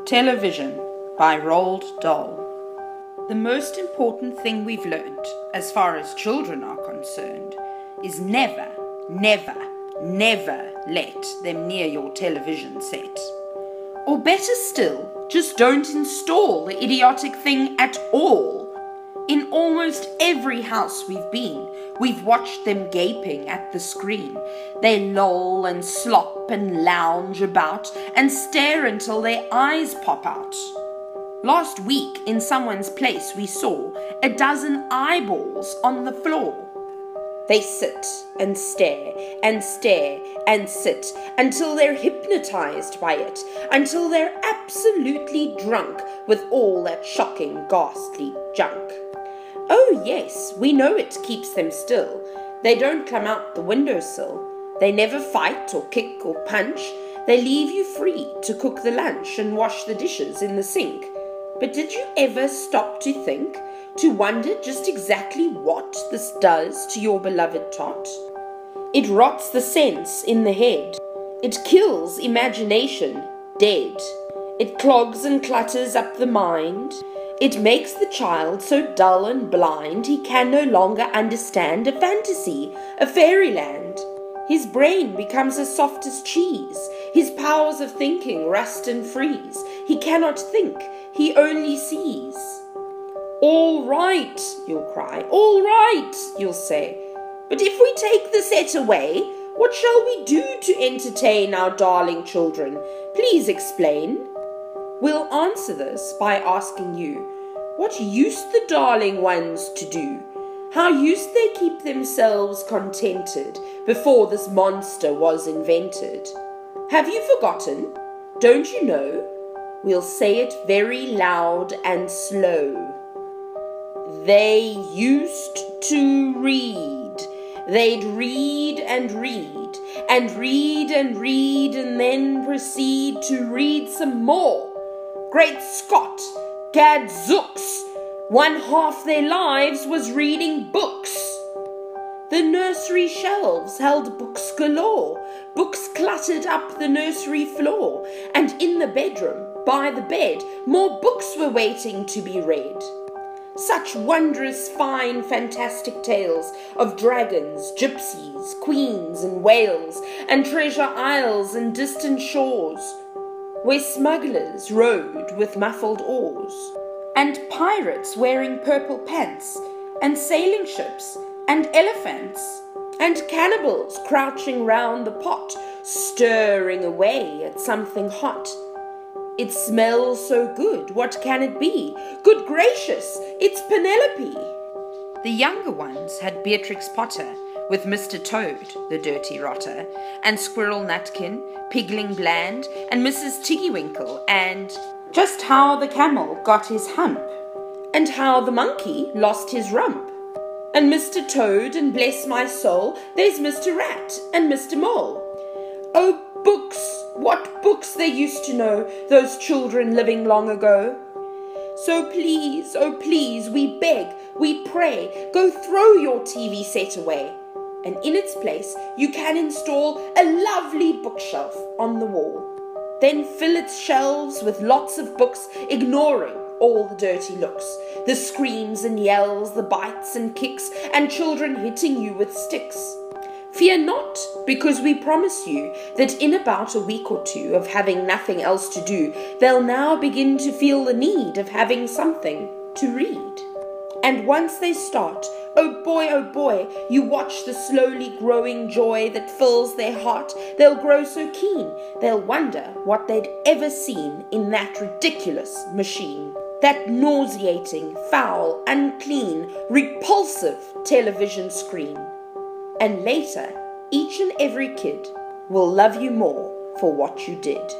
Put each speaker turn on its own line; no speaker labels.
Television by Roald Dahl. The most important thing we've learned, as far as children are concerned, is never, never, never let them near your television set. Or better still, just don't install the idiotic thing at all. In almost every house we've been, we've watched them gaping at the screen. They loll and slop and lounge about and stare until their eyes pop out. Last week, in someone's place, we saw a dozen eyeballs on the floor. They sit and stare and stare and sit until they're hypnotized by it, until they're absolutely drunk with all that shocking, ghastly junk. Oh yes, we know it keeps them still. They don't come out the windowsill. They never fight or kick or punch. They leave you free to cook the lunch and wash the dishes in the sink. But did you ever stop to think, to wonder just exactly what this does to your beloved tot? It rots the sense in the head. It kills imagination dead. It clogs and clutters up the mind. It makes the child so dull and blind he can no longer understand a fantasy, a fairyland. His brain becomes as soft as cheese. His powers of thinking rust and freeze. He cannot think, he only sees. All right, you'll cry. All right, you'll say. But if we take the set away, what shall we do to entertain our darling children? Please explain. We'll answer this by asking you, what used the darling ones to do? How used they keep themselves contented before this monster was invented? Have you forgotten? Don't you know? We'll say it very loud and slow. They used to read. They'd read and read and read and read and then proceed to read some more. Great Scott, gadzooks, one half their lives was reading books. The nursery shelves held books galore, books cluttered up the nursery floor, and in the bedroom, by the bed, more books were waiting to be read. Such wondrous, fine, fantastic tales of dragons, gypsies, queens and whales, and treasure isles and distant shores, where smugglers rowed with muffled oars, and pirates wearing purple pants, and sailing ships, and elephants, and cannibals crouching round the pot, stirring away at something hot. It smells so good, what can it be? Good gracious, it's Penelope! The younger ones had Beatrix Potter, with Mr. Toad, the dirty rotter, and Squirrel Nutkin, Pigling Bland, and Mrs. Tiggywinkle, and just how the camel got his hump, and how the monkey lost his rump, and Mr. Toad, and bless my soul, there's Mr. Rat and Mr. Mole. Oh, books, what books they used to know, those children living long ago. So please, oh please, we beg, we pray, go throw your TV set away. And in its place, you can install a lovely bookshelf on the wall. Then fill its shelves with lots of books, ignoring all the dirty looks, the screams and yells, the bites and kicks, and children hitting you with sticks. Fear not, because we promise you that in about a week or two of having nothing else to do, they'll now begin to feel the need of having something to read. And once they start, oh boy, you watch the slowly growing joy that fills their heart. They'll grow so keen, they'll wonder what they'd ever seen in that ridiculous machine. That nauseating, foul, unclean, repulsive television screen. And later, each and every kid will love you more for what you did.